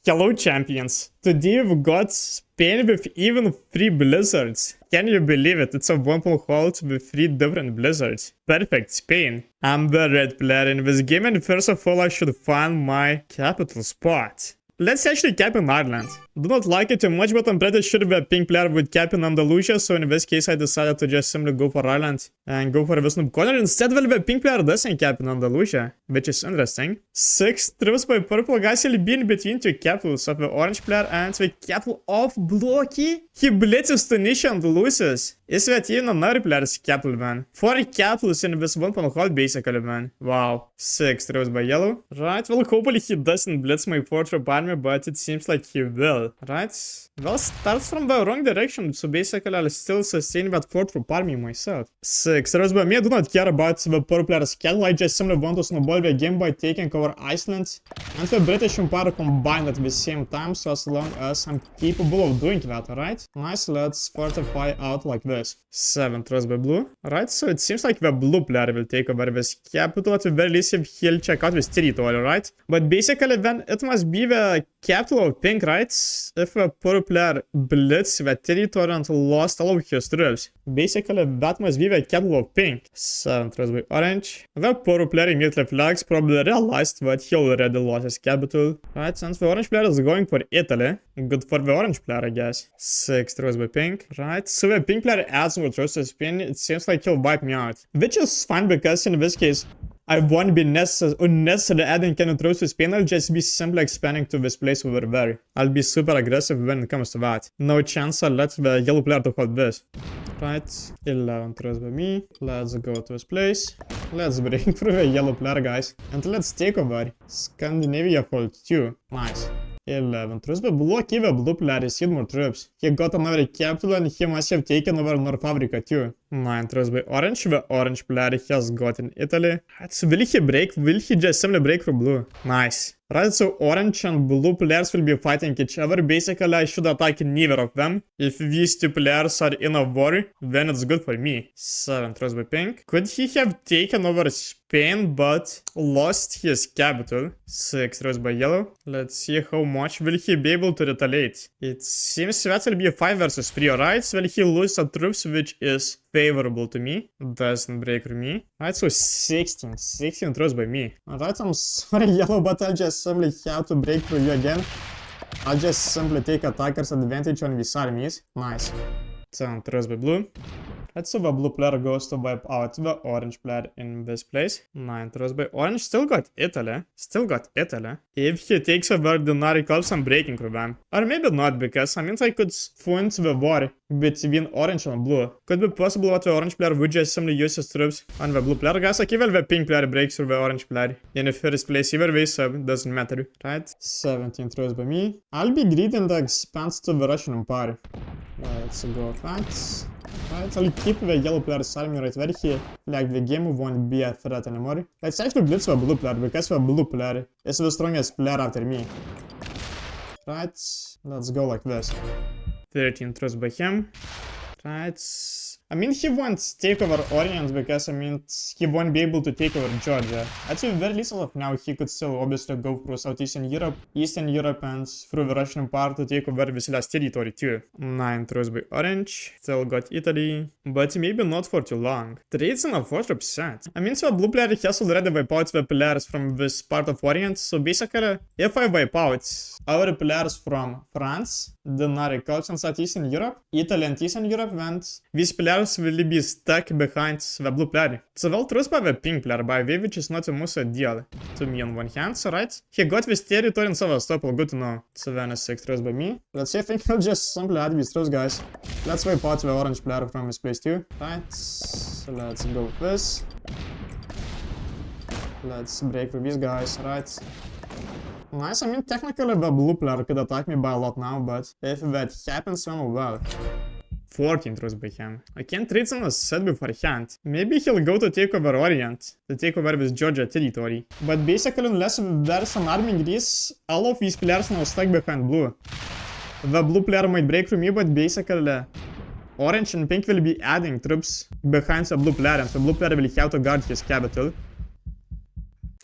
Hello champions! Today we've got Spain with even 3 blizzards. Can you believe it? It's a 1-pull hold with 3 different blizzards. Perfect, Spain. I'm the red player in this game, and first of all I should find my capital spot. Let's actually cap in Ireland. Do not like it too much, but I'm pretty sure the pink player would cap in Andalusia, so in this case I decided to just simply go for Ireland and go for this noob corner. Instead, well, the pink player doesn't cap in Andalusia, which is interesting. 6 trips by purple guys will be in between 2 capitals of the orange player and the capital of Blocky. He blitzes Tunisia and loses. Is that even another player's capital, man? 4 capitals in this 1-pull hold basically, man. Wow. 6 trips by yellow. Right, well, hopefully he doesn't blitz my 4-trip army, but it seems like he will. Right? Well, starts from the wrong direction, so basically I'll still sustain that 4-trip army myself. 6 trips by me. I do not care about the purple player's capital. I just simply want to snowball the game by taking over Iceland and the British Empire combined at the same time, so as long as I'm capable of doing that, alright? Nice, let's fortify out like this. 7 trips by blue. Alright, so it seems like the blue player will take over this capital, at the very least if he'll check out this territory, right? But basically then it must be the capital of pink, right? If the purple player blitzed the territory and lost all of his troops. Basically that must be the capital of pink. 7 trips by orange. The purple player immediately flags, probably realized that he already lost his capital. Right, since the orange player is going for Italy. Good for the orange player, I guess. 6 trips by pink. Right, so the pink player adds more troops to Spain. It seems like he'll wipe me out. Which is fine because in this case, I won't be unnecessarily adding any troops to Spain. I'll just be simply expanding to this place over there. I'll be super aggressive when it comes to that. No chance I'll let the yellow player to hold this. Right, 11 troops by me. Let's go to this place. Let's break through the yellow player, guys. And let's take over. Scandinavia hold 2. Nice. 11 troops by Blocky. The blue player received more troops. He got another capital and he must have taken over North Africa too. 9 troops by orange. The orange player has gotten Italy. So will he break? Will he just simply break for blue? Nice. Right, so orange and blue players will be fighting each other. Basically, I should attack neither of them. If these 2 players are in a war, then it's good for me. 7 troops by pink. Could he have taken over Spain, but lost his capital? 6 troops by yellow. Let's see how much will he be able to retaliate. It seems that will be 5 versus 3, alright? Will he lose the troops, which is favorable to me. Doesn't break for me. Alright, so 16 troops by me. Alright, I'm sorry yellow, but I'll just simply have to break through you again. I'll just simply take attacker's advantage on these armies. Nice. 10 troops by blue. Let's see, the blue player goes to wipe out the orange player in this place. 9 troops by orange. Still got Italy. If he takes over the Naricals, I'm breaking through them. Or maybe not, because I mean I could fund the war between orange and blue. Could be possible that the orange player would just simply use his troops on the blue player. Guys, like even the pink player breaks through the orange player in the first place. Either way, so it doesn't matter. Right? 17 troops by me. I'll be greedy and expand to the Russian Empire. Let's go facts. Right, I'll keep the yellow player's army right where he, like the game won't be a threat anymore. Let's actually blitz the blue player, because the blue player is the strongest player after me. Right, let's go like this. 13 troops by him. Right, I mean he won't take over Orient because I mean he won't be able to take over Georgia. At the very least of now he could still obviously go through Southeastern Europe, Eastern Europe and through the Russian Empire to take over this last territory too. 9 troops by orange, still got Italy, but maybe not for too long. Trades in a 4-trip set. I mean the blue player has already wiped out the players from this part of Orient, so basically if I wipe out our players from France, the Naricals and Southeastern Europe, Italy and Eastern Europe, and these players will be stuck behind the blue player. It's well trust by the pink player, by the way, which is not the most ideal to me on one hand, so right? He got this territory in Sevastopol, good to know. 76 trust by me. Let's see, I think I'll just simply add these trust, guys. Let's wipe out the orange player from this place too. Right, so let's go with this. Let's break through these guys, right? Nice, I mean technically the blue player could attack me by a lot now, but if that happens, then well. 14 troops by him. I can't trade on a set beforehand. Maybe he'll go to take over Orient, to take over this Georgia territory. But basically, unless there's an army in Greece, all of these players now stuck behind blue. The blue player might break through me, but basically orange and pink will be adding troops behind the blue player, and the blue player will have to guard his capital.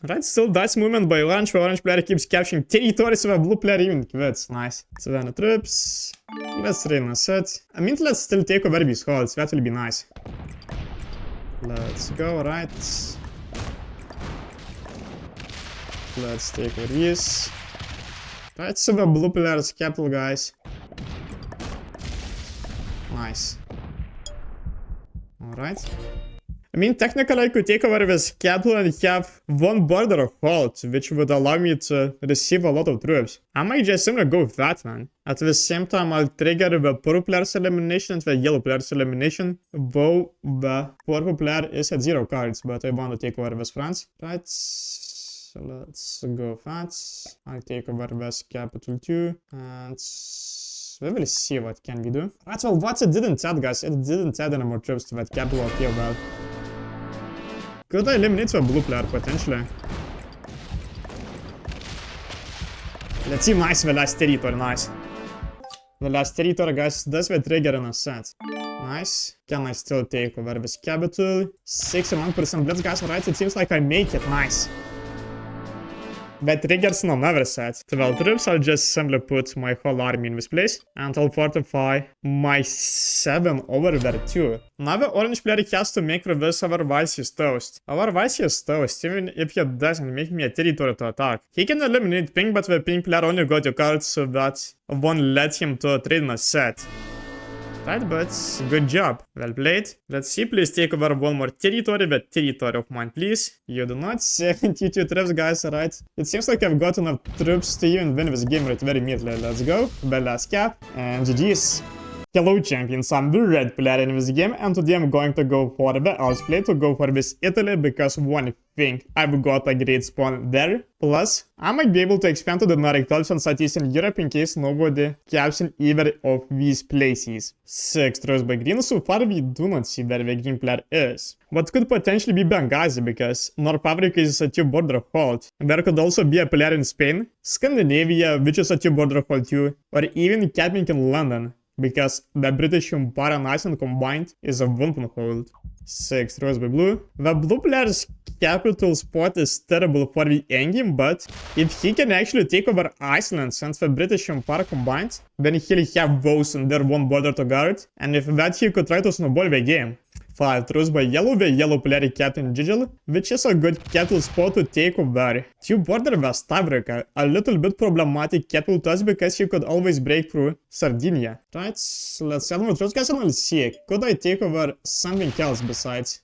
Right, still nice movement by orange, where orange player keeps capturing territories where blue player even quits. Nice. 7 troops. Let's train a set. I mean, let's still take over these holds. That will be nice. Let's go, right. Let's take over these. Right, so the blue player's capital, guys. Nice. Alright. I mean, technically I could take over this capital and have one border halt, which would allow me to receive a lot of troops. I might just simply go with that, man. At the same time, I'll trigger the purple player's elimination and the yellow player's elimination, though the purple player is at 0 cards, but I want to take over this France. Right, so let's go with that. I'll take over this capital too, and we will see what can we do. Right, well, what it didn't add, guys, it didn't add any more troops to that capital here, well. Could I eliminate the blue player, potentially? Let's see, nice, the last territory, nice. The last territory, guys, does the trigger in a set. Nice. Can I still take over this capital? 61% blitz, guys, alright, it seems like I make it, nice. That triggers on another set. 12 troops, I'll just simply put my whole army in this place. And I'll fortify my 7 over there too. Now the orange player has to make reverse, otherwise he's toast. Otherwise he's toast, even if he doesn't make me a territory to attack. He can eliminate pink, but the pink player only got 2 cards, so that won't let him to trade in a set. Right, but good job. Well played. Let's see, please take over one more territory, the territory of mine, please. You do not. 72 troops, guys, alright. It seems like I've got enough troops to even win this game right very immediately. Let's go. The last cap, and GG's. Hello champions, I'm the red player in this game, and today I'm going to go for the else play to go for this Italy, because one thing, I've got a great spawn there. Plus, I might be able to expand to the Nordic Gulf and Southeastern Europe in case nobody caps in either of these places. 6 troops by green, so far we do not see where the green player is. What could potentially be Benghazi, because North Africa is a 2-border hold. There could also be a player in Spain, Scandinavia, which is a 2-border hold too, or even capping in London, because the British Empire and Iceland combined is a 1 hold. 6 troops by blue. The blue player's capital spot is terrible for the endgame, but if he can actually take over Iceland since the British Empire combined, then he'll have those in their 1 border to guard, and if that he could try to snowball the game. 5 troops by yellow, the yellow player Captain Gigel, which is a good capital spot to take over. 2 border West Africa, a little bit problematic capital to us because he could always break through Sardinia. Right, let's have more troops, guys, and we'll see. Could I take over something else besides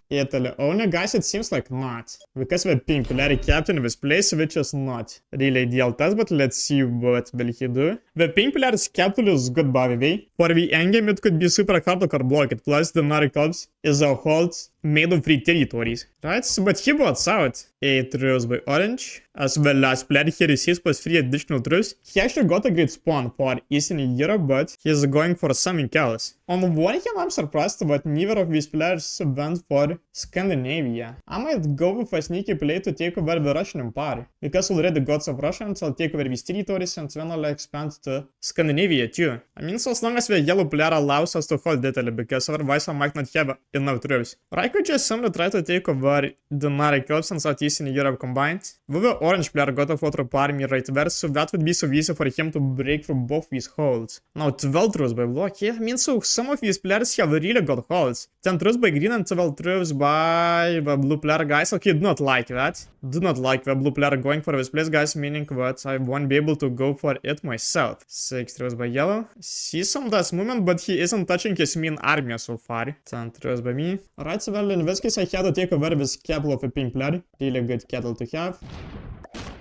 Italy? Only, guys, it seems like not, because the pink player captain in this place, which is not really ideal task, but let's see what will he do. The pink player's capital is good, by the way. For the endgame, it could be super hard to block it, plus the Nordic Alps is a hold made of 3 territories, right? But he bought out 8 troops by orange. As the last player he receives plus 3 additional troops. He actually got a great spawn for Eastern Europe, but he's going for something else. On one hand, I'm surprised that neither of these players went for Scandinavia. I might go with a sneaky play to take over the Russian Empire, because already got some Russians, I'll take over these territories and then I'll expand to Scandinavia too. I mean, so as long as the yellow player allows us to hold Italy, because otherwise I might not have enough troops. Or I could just simply try to take over the Nordic Alps and Southeastern Europe combined. With the orange player got a photo army right there, so that would be so easy for him to break through both these holds. Now 12 troops by block, yeah, I mean, so some of these players have really good holds. 10 troops by green and 12 troops by the blue player, guys. Okay, do not like that. Do not like the blue player going for this place, guys, meaning that I won't be able to go for it myself. 6 troops by yellow. See some does movement, but he isn't touching his main army so far. 10 troops by me. Alright, so well, in this case I had to take over this capital of a pink player. Really good cattle to have.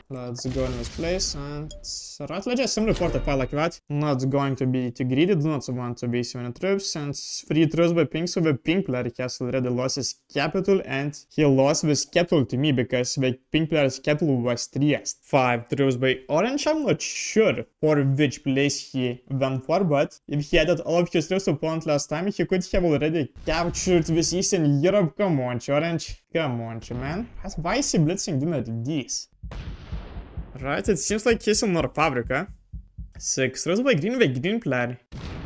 Let's go in this place and right, let's just simply fortify like that. Not going to be too greedy, do not want to be 7 troops and 3 troops by pink, so the pink player has already lost his capital and he lost this capital to me because the pink player's capital was 3x. 5 troops by orange, I'm not sure for which place he went for, but if he added all of his troops to opponent last time, he could have already captured this Eastern Europe. Come on, orange. Come on, man. Why is he blitzing doing this? Right, it seems like he's in North Africa. 6 troops by green, the green player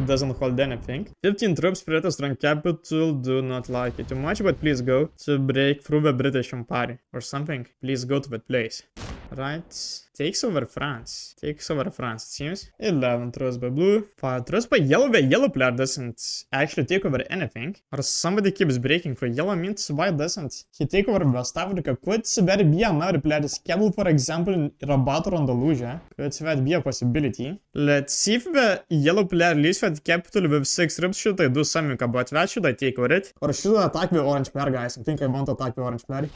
doesn't hold anything. 15 troops, British strong capital, do not like it too much, but please go to break through the British Empire or something. Please go to that place. Right, takes over France. Takes over France, it seems. 11 troops by blue, 5 troops by yellow. The yellow player doesn't actually take over anything. Or somebody keeps breaking for yellow means why doesn't he take over West Africa? Could there be another player scheduled, for example, in Rabat or Andalusia? Could that be a possibility? Let's see if the yellow player leaves that capital with 6 troops. Should I do something about that? Should I take over it? Or should I attack the orange player, guys? I think I want to attack the orange player.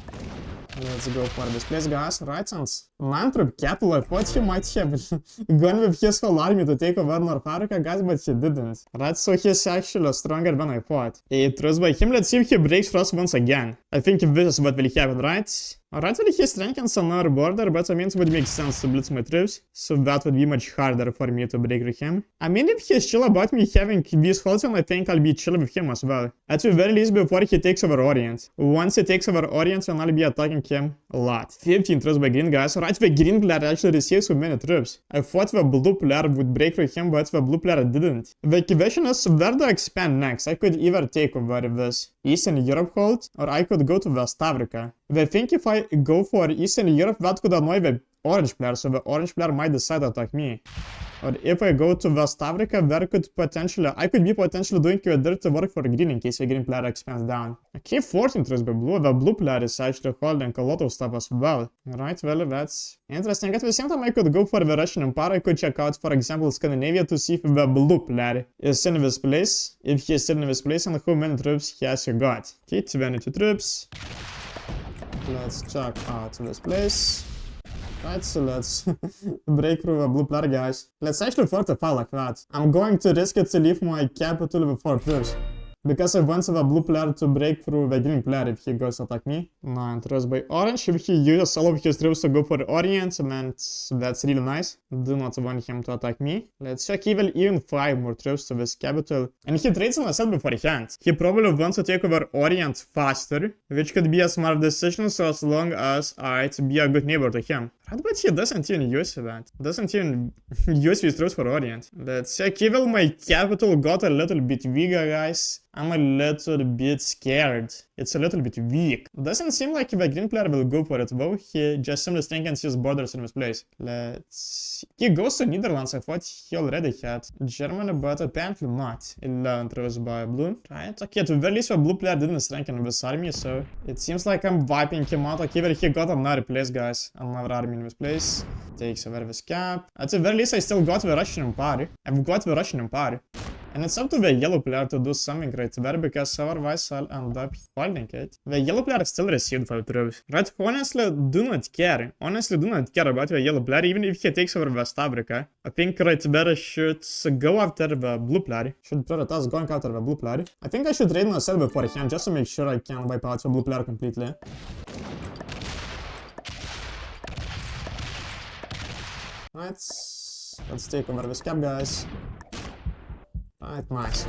Let's go for this place, guys. Right, since 9 troop capital, I thought he might have gone with his whole army to take over North Africa, guys, but he didn't. Right, so he's actually stronger than I thought. 8 troops by him. Let's see if he breaks for us once again. I think this is what will happen, right? Alright, well, he strengthens another border, but I mean, it would make sense to blitz my troops, so that would be much harder for me to break with him. I mean, if he's chill about me having this Holton, I think I'll be chill with him as well. At the very least, before he takes over Orient. Once he takes over Orient, then I'll be attacking him a lot. 15 troops by green, guys. Alright, the green player actually receives so many troops. I thought the blue player would break with him, but the blue player didn't. The question is, where do I expand next? I could either take over this Eastern Europe hold, or I could go to West Africa. I think if I go for Eastern Europe, that could annoy the orange player, so the orange player might decide to attack me. Or if I go to West Africa, there could potentially, I could be potentially doing a dirty work for green in case the green player expands down. Okay, 14 troops by blue. The blue player is actually holding a lot of stuff as well. Right, well, that's interesting. At the same time, I could go for the Russian Empire. I could check out, for example, Scandinavia to see if the blue player is in this place. If he is in this place and how many troops he has got. Okay, 22 troops. Let's check out this place. Right, so let's break through the blue player, guys. Let's actually fortify like that. I'm going to risk it to leave my capital with 4 troops. Because I want the blue player to break through the green player if he goes to attack me. 9 troops by orange. If he uses all of his troops to go for the Orient, and that's really nice. Do not want him to attack me. Let's check even 5 more troops to this capital. And he trades on a set beforehand. He probably wants to take over Orient faster, which could be a smart decision so as long as I'd be a good neighbor to him. Right, but he doesn't even use that. Doesn't even use his troops for Orient. Let's check. Even my capital got a little bit weaker, guys. I'm a little bit scared. It's a little bit weak. Doesn't seem like the green player will go for it though. He just simply strengthens his borders in this place. Let's... He goes to Netherlands. I thought he already had Germany, but apparently not. 11 troops by blue. Right, okay, at the very least the blue player didn't strengthen this army, so it seems like I'm wiping him out. Okay, well, he got another place, guys. Another army in this place. Takes over this cap. At the very least I still got the Russian Empire. I've got the Russian Empire. And it's up to the yellow player to do something right there, because otherwise I'll end up holding it. The yellow player still received 5 troops. Right, honestly, do not care. Honestly, do not care about the yellow player, even if he takes over West Africa. I think right there I should go after the blue player. Should prioritize going after the blue player. I think I should trade myself beforehand, just to make sure I can wipe out the blue player completely. Right, let's take over this cap, guys. Right, nice.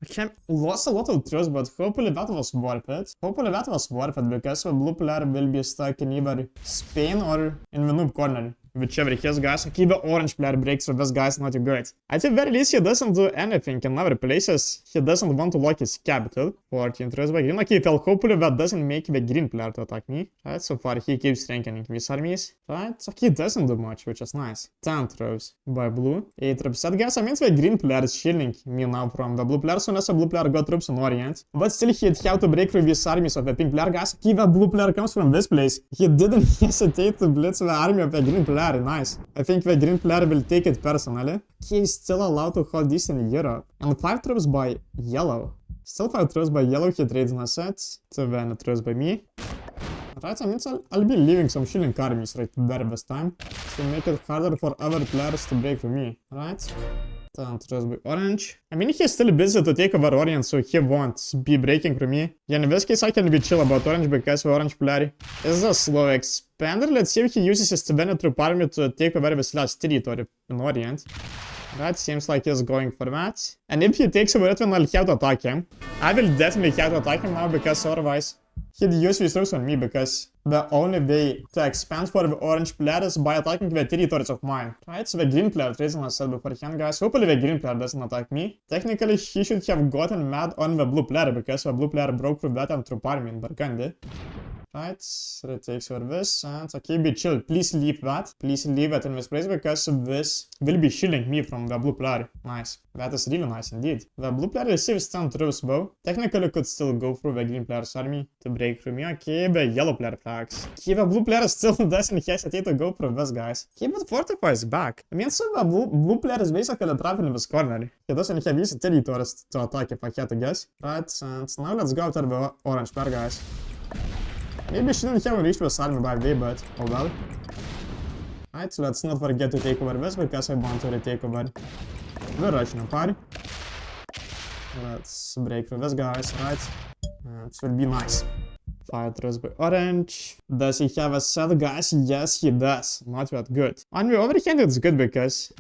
Okay, lost a lot of troops, but hopefully that was worth it. Hopefully that was worth it, because the blue player will be stuck in either Spain or in the noob corner. Whichever he is, guys. Okay, the orange player breaks, so this guy's not good. At the very least, he doesn't do anything in other places. He doesn't want to lock his capital. 14 troops by green. Okay, well, hopefully that doesn't make the green player to attack me. Right, so far he keeps strengthening his armies. Right, okay, he doesn't do much, which is nice. 10 troops by blue. 8 troops set, guys. I mean, the green player is shielding me now from the blue player, so unless the blue player got troops in Orient. But still, he'd have to break through these armies of the pink player, guys. Okay, the blue player comes from this place. He didn't hesitate to blitz the army of the green player. Nice. I think the green player will take it personally. He's still allowed to hold this in Europe. And 5 troops by yellow. Still 5 troops by yellow, he trades an asset. 7 troops by me. Right, I mean, so I'll be leaving some shilling armies right there this time. To make it harder for other players to break through me. Right? 10 troops by orange. I mean, he's still busy to take over Orient, so he won't be breaking through me. Yeah, in this case, I can be chill about orange, because the orange player is a slow expander. Let's see if he uses his 20 troop army to take over this last territory in Orient. That seems like he's going for that. And if he takes over it, then I'll have to attack him. I will definitely have to attack him now, because otherwise he'd use these troops on me because the only way to expand for the orange player is by attacking the territories of mine. Right, so the green player trades on I said beforehand, guys. Hopefully the green player doesn't attack me. Technically, he should have gotten mad on the blue player because the blue player broke through that and troop army in Burgundy. Right, so it takes over this, and okay, be chill. Please leave that. Please leave it in this place because this will be shielding me from the blue player. Nice. That is really nice indeed. The blue player receives 10 troops, though. Technically could still go through the green player's army to break through me. Okay, the yellow player flags. Okay, the blue player still doesn't hesitate to go through this, guys. Okay, but Fortify is back. I mean, so the blue player is basically trapped in this corner. He doesn't have easy territories to attack if I had to guess. Right, and now let's go after the orange player, guys. Maybe she didn't have reached this army by the way, but oh well. Right, so let's not forget to take over this because I want to retake over the Russian Empire. Let's break through this, guys, right? And it will be nice. Fighters by orange. Does he have a set, guys? Yes, he does. Not that good. On the other hand, it's good because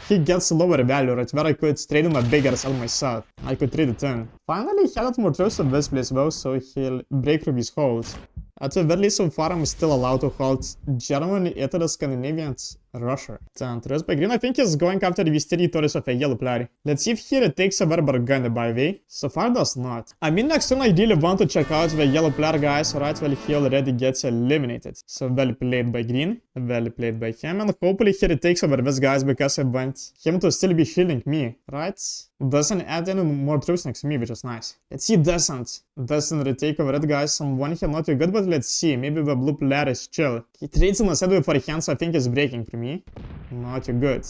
he gets lower value, right? Where I could trade him a bigger cell myself. I could trade it in. Finally, he had more troops in this place though, so he'll break through his holds. At the very least, so far, I'm still allowed to hold Germany, Italy, Scandinavia, and Russia. 10 troops by green. I think he's going after these territories of a yellow player. Let's see if here it takes over Burgundy by the way. So far does not. I mean, next turn I really want to check out the yellow player, guys, right? Well, he already gets eliminated. So well played by green. Well played by him. And hopefully here it takes over this, guys, because I want him to still be shielding me, right? Doesn't add any more troops next to me, which is nice. Let's see, doesn't retake over it, guys. On one hand, not too good, but let's see. Maybe the blue player is chill. He trades in a set for hand, so I think he's breaking for me. Not too good.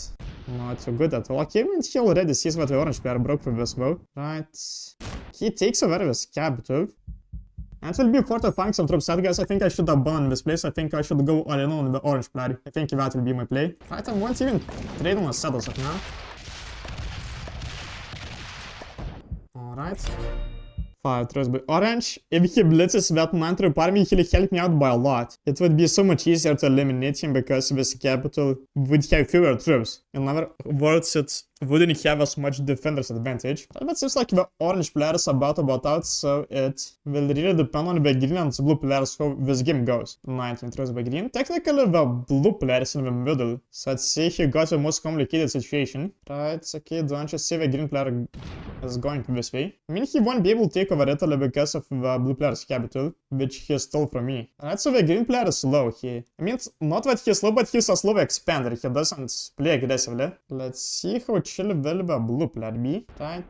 Not too good at all. Okay, I mean, he already sees what the orange player broke through this bow. Right. He takes over this capital. And it will be fortifying some troops out, guys. I think I should abandon this place. I think I should go all in on the orange player. I think that will be my play. Right, I won't even trade on a set as of now. Alright. 5 troops by orange. If he blitzes that 9 troop army, he'll help me out by a lot. It would be so much easier to eliminate him because this capital would have fewer troops. In other words, it wouldn't have as much defender's advantage. But it seems like the orange player is about to bot out, so it will really depend on the green and blue players how this game goes. 19 troops by green. Technically, the blue player is in the middle, so I'd say he got the most complicated situation. Right, okay, don't you see the green player is going this way? I mean, he won't be able to take over Italy because of the blue player's capital, which he stole from me. Right, so the green player is slow. I mean, it's not that he's slow, but he's a slow expander. He doesn't play aggressively. Let's see how chill will the blue player be. Right.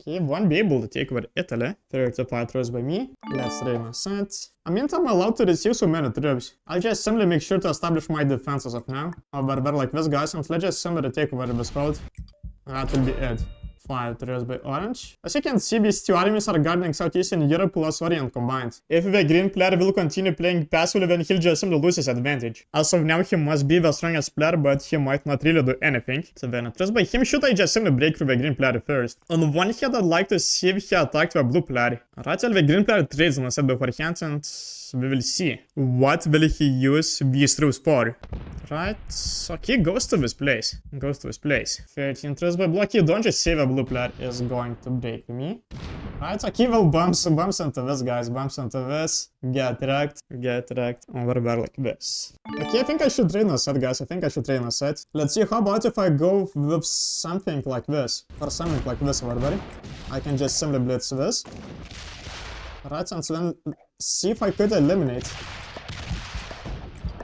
He won't be able to take over Italy. 35 troops by me. Let's train a set. I mean, I'm allowed to receive so many troops. I'll just simply make sure to establish my defense as of now. Over there like this, guys, and let's just simply take over this road. That will be it. 5 troops by orange. As you can see, these two armies are guarding Southeastern Europe plus Orient combined. If the green player will continue playing passively, then he'll just simply lose his advantage. As of now, he must be the strongest player, but he might not really do anything. So then, trust by him, should I just simply break through the green player first? On one hand, I'd like to see if he attacked the blue player. Right, well, the green player trades on a set beforehand, and we will see. What will he use these troops for? Right, okay, goes to this place. 13 troops by block. You don't just say the blue player is going to break me. Right, okay, well, bumps into this, guys. Bumps into this. Get wrecked. Over there like this. Okay, I think I should train a set, guys. Let's see, how about if I go with something like this? Or something like this over there. I can just simply blitz this. Right, and then see if I could eliminate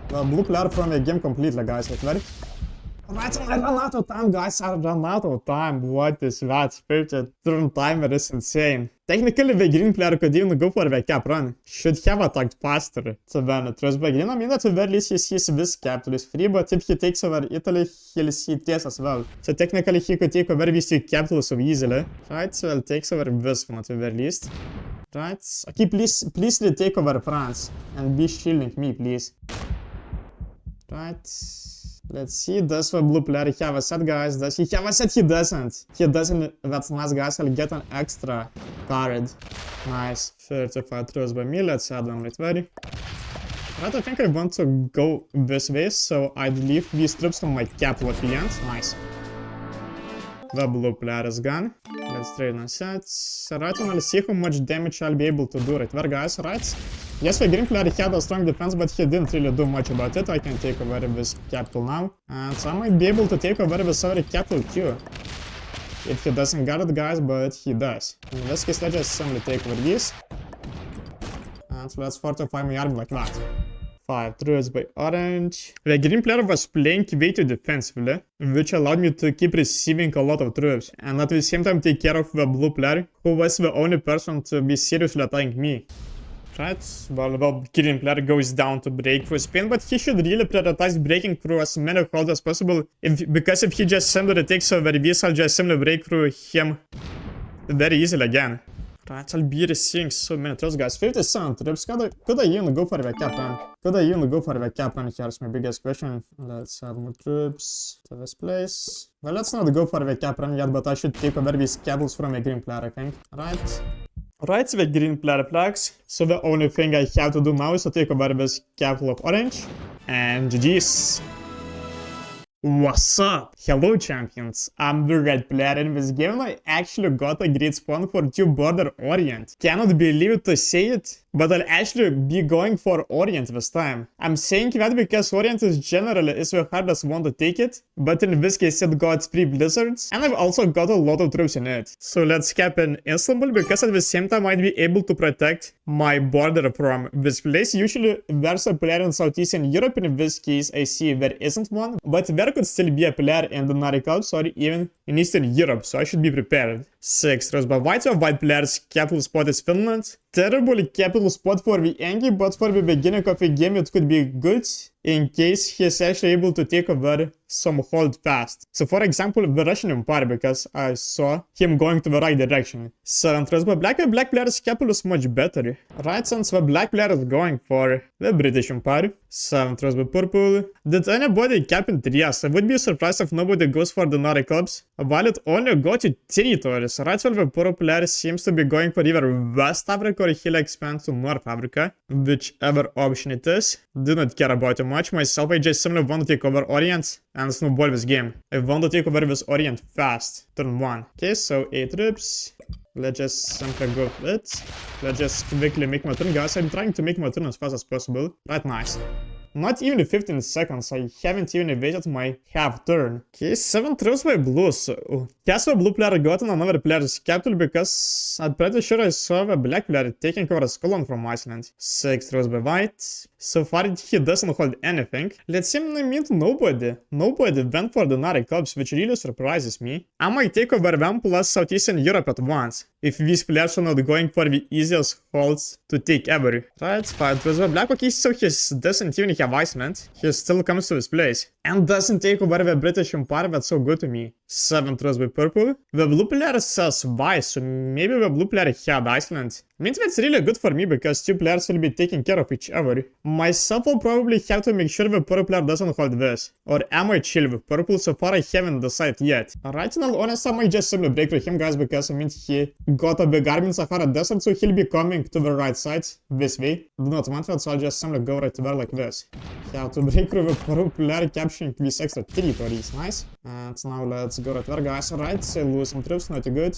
the blue player from the game completely, guys. Like very. Right, I ran out of time, guys. What is that? 50 turn timer is insane. Technically, the green player could even go for the cap run. Should have attacked faster. So then it was by green. I mean, at the very least, he sees this capital is free, but if he takes over Italy, he'll see this as well. So technically, he could take over these two capitals so easily. Right, so he takes over this one at the very least. Right, okay, please take over France and be shielding me, please. Right, let's see, does the blue player have a set, guys? Does he have a set? He doesn't. That's nice, guys. I'll get an extra card. Nice. 35 troops by me. Let's add them right there. Right, I think I want to go this way, so I'd leave these troops on my capital at the end. Nice. The blue player is gone. Let's trade on sets. Right, and let's see how much damage I'll be able to do right there, guys, right? Yes, the green player had a strong defense, but he didn't really do much about it. I can take over this capital now. And so I might be able to take over this other capital too. If he doesn't got it, guys, but he does. In this case, let's just simply take over this. And let's fortify my army like that. 5 troops by orange. The green player was playing way too defensively, which allowed me to keep receiving a lot of troops, and at the same time take care of the blue player, who was the only person to be seriously attacking me. Right, well, the green player goes down to break through Spain, but he should really prioritize breaking through as many holds as possible, because if he just simply takes over this, I'll just simply break through him very easily again. Right, I'll be receiving so many troops, guys. 57 troops. Could I even go for the cap run? Could I even go for the cap run? Here's my biggest question. Let's add more troops to this place. Well, let's not go for the cap run yet, but I should take over these capitals from a green player, I think. Right. Right, the green player flags. So the only thing I have to do now is to take over this capital of orange. And GG's. What's up? Hello champions, I'm the red player in this game and I actually got a great spawn for 2 border Orient. Cannot believe it to say it, but I'll actually be going for Orient this time. I'm saying that because Orient is generally the hardest one to take it, but in this case it got 3 blizzards and I've also got a lot of troops in it. So let's cap in Istanbul because at the same time I'd be able to protect my border from this place. Usually there's a player in Southeastern Europe, in this case I see there isn't one, but there could still be a player in the Nordic Alps or even in Eastern Europe, so I should be prepared. 6 rows by white. Of white player's capital spot is Finland. Terrible capital spot for the Engi, but for the beginning of the game it could be good in case he's actually able to take over some hold fast. So for example, the Russian Empire, because I saw him going to the right direction. 7 rows by black. The black player's capital is much better. Right, since the black player is going for the British Empire. 7 rows by purple. Did anybody cap in Trieste? I would be surprised if nobody goes for the Nordic Alps, while it only got to territories. Right, well, the purple player seems to be going for either West Africa or he'll expand to North Africa. Whichever option it is. Do not care about it much. Myself, I just simply want to take over Orient and snowball this game. I want to take over this Orient fast. Turn 1. Okay, so 8 troops. Let's just simply go for it. Let's just quickly make my turn, guys. I'm trying to make my turn as fast as possible. Right, nice. Not even 15 seconds, I haven't even evaded my half turn. Okay, 7 troops by blue, so... Has the blue player gotten another player's capital, because I'm pretty sure I saw the black player taking over Scotland from Iceland. 6 troops by white. So far he doesn't hold anything. Let's simply meet nobody. Nobody went for the Nordic Alps, which really surprises me. I might take over them plus Southeastern Europe at once, if these players are not going for the easiest holds to take ever. Right, 5 troops by black. Okay, so he doesn't even have Iceland. He still comes to this place. And doesn't take over the British Empire, that's so good to me. 7 troops by purple. The blue player says why, so maybe the blue player had Iceland. Means that's really good for me, because 2 players will be taking care of each other. Myself will probably have to make sure the purple player doesn't hold this. Or am I chill with purple? So far I haven't decided yet. Right now, honestly, I might just simply break through him, guys, because I mean he got a big army in Sahara Desert, so he'll be coming to the right side this way. Do not want that, so I'll just simply go right there like this. Have to break through the purple player, capturing these extra territories. Nice. And now let's go right there, guys. Alright, so lose some troops, not too good.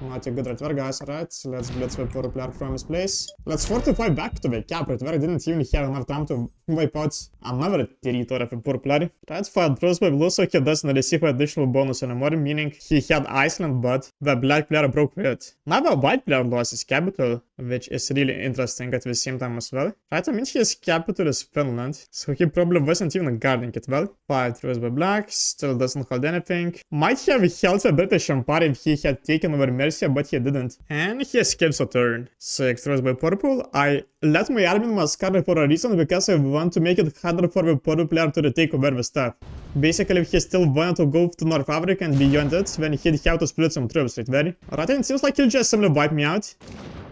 Not a good right there, guys. Alright, so let's blitz the purple player from his place. Let's fortify back to the cap right there. I didn't even have enough time to wipe out another territory of the purple player. Right, 5 troops by blue, so he doesn't receive additional bonus anymore, meaning he had Iceland, but the black player broke it. Now the white player lost his capital, which is really interesting at the same time as well. Right, I mean his capital is Finland, so he probably wasn't even guarding it well. 5 troops by black, still doesn't hold anything. Might have held the British Empire if he had taken over Mercia, but he didn't. And he escapes a turn. 6 troops by purple. I let my army in Mascara for a reason, because I want to make it harder for the purple player to take over the stuff. Basically, if he still wanted to go to North Africa and beyond it, then he'd have to split some troops right there. Right, and it seems like he'll just simply wipe me out.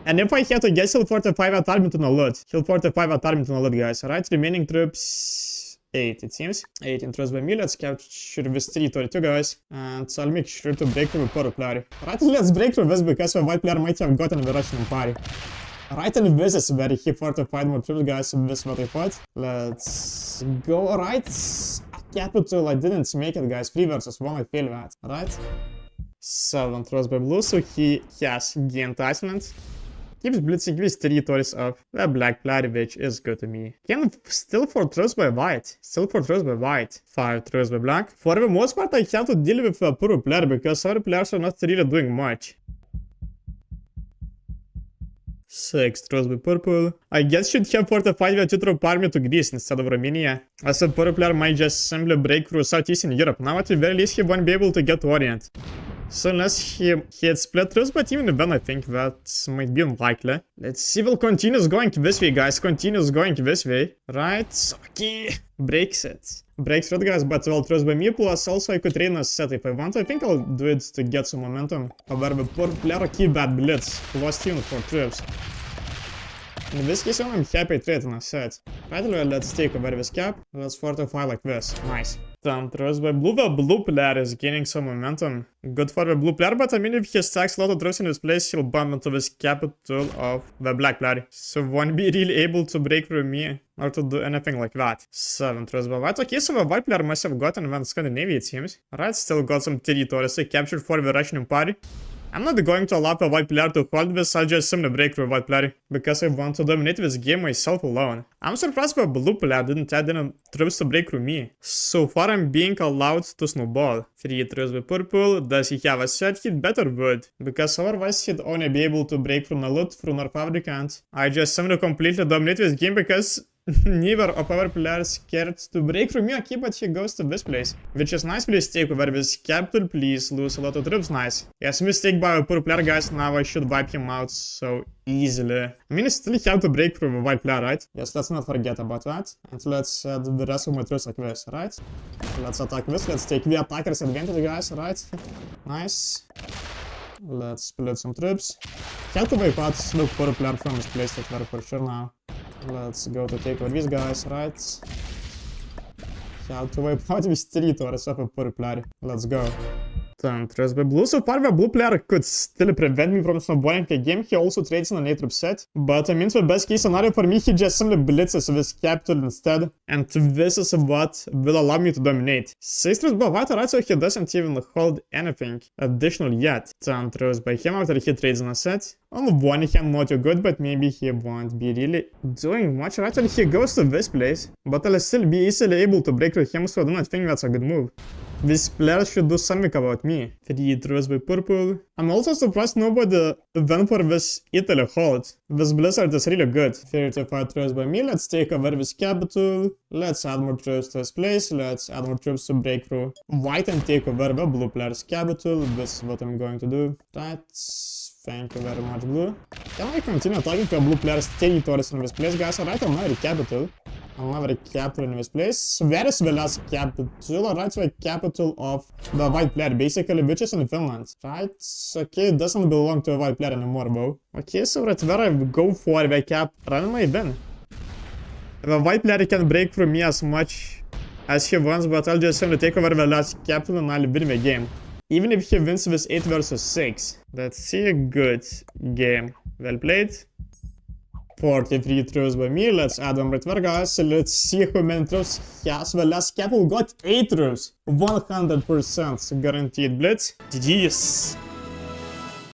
And if I have to guess, he'll fortify that army to no loot. He'll fortify that army to no loot, guys. Alright, remaining troops... 8, it seems. 18 troops by me. Let's capture this territory too, guys. And so I'll make sure to break through the purple player. Alright, let's break through this, because the white player might have gotten the Russian Empire. Right, and this is where he fortified more troops, guys. This is what I thought. Let's go. Alright. Capital, I didn't make it, guys. 3 versus 1, I failed that. Alright. 7 throws by blue, so he has gained Iceland. Keeps blitzing with 3 toys up. A black player, which is good to me. Can still 4 throws by white. Still 4 throws by white. 5 throws by black. For the most part, I have to deal with a poor player because other players are not really doing much. 6 throws by purple. I guess should have fortified the 2-drop army to Greece instead of Romania. As a purple player might just simply break through Southeastern Europe. Now at the very least he won't be able to get to Orient. So unless he had split throughs, but even then I think that might be unlikely. Let's see, well, continues going this way, guys. Continues going this way. Right, okay. Breaks it. Breaks red, guys, but well, throws by me, plus also I could train a set if I want. I think I'll do it to get some momentum. However, poor player keep that blitz. Lost even 4 troops. In this case, I'm happy I traded a set. Right, let's take over this cap. Let's fortify like this. Nice. 10 throws by blue. The blue player is gaining some momentum. Good for the blue player, but I mean if he stacks a lot of throws in his place, he'll bump into this capital of the black player. So won't be really able to break through me or to do anything like that. 7 throws by white. Okay, so the white player must have gotten one Scandinavia, it seems. Alright, still got some territories captured for the Russian Empire. I'm not going to allow the white player to hold this, I'll just simply break through white player, because I want to dominate this game myself alone. I'm surprised the blue player didn't add any troops to break through me. So far I'm being allowed to snowball. 3 throws by purple. Does he have a set? He'd better would, because otherwise he'd only be able to break through Nalut, through North Africa, and I just simply completely dominate this game because neither of our players cared to break through me. Okay, but he goes to this place, which is nice. Please take over this capital, please lose a lot of troops. Nice. Yes, mistake by a poor player, guys. Now I should wipe him out so easily. I mean, I still have to break through the white player, right? Yes, let's not forget about that. And let's add the rest of my troops like this, right? Let's attack this. Let's take the attacker's advantage, guys, right? Nice. Let's split some troops. Have to wipe out the poor player from his place, that's very for sure now. Let's go to take over these guys, right? Have to wipe out these territories of a poor player. Let's go. 10 throws by blue. So far the blue player could still prevent me from snowballing the game. He also trades on an 8-troop set. But I mean, the best case scenario for me, he just simply blitzes this capital instead. And this is what will allow me to dominate. 6 throws by white, right? So he doesn't even hold anything additional yet. 10 throws by him after he trades on a set. On one hand, not too good, but maybe he won't be really doing much, right? And he goes to this place. But I'll still be easily able to break through him, so I do not think that's a good move. This player should do something about me. 3 throws by purple. I'm also surprised nobody went for this Italy hold. This blizzard is really good. 35 throws by me. Let's take over this capital. Let's add more troops to this place. Let's add more troops to break through white and take over the blue player's capital. This is what I'm going to do. Right. Thank you very much, blue. Can I continue attacking the blue player's territories in this place, guys? Alright, another capital. Another capital in this place. Where is the last capital? Alright, the capital of the white player, basically, which is in Finland. Right? Okay, it doesn't belong to a white player anymore, bro. Okay, so right where I go for the cap, run my win. The white player can break through me as much as he wants, but I'll just simply take over the last capital and I'll win the game. Even if he wins with 8 versus 6. Let's see, a good game. Well played. 43 throws by me. Let's add them right there, guys. Let's see how many throws he has. The last capital got 8 throws. 100% guaranteed blitz. GG's.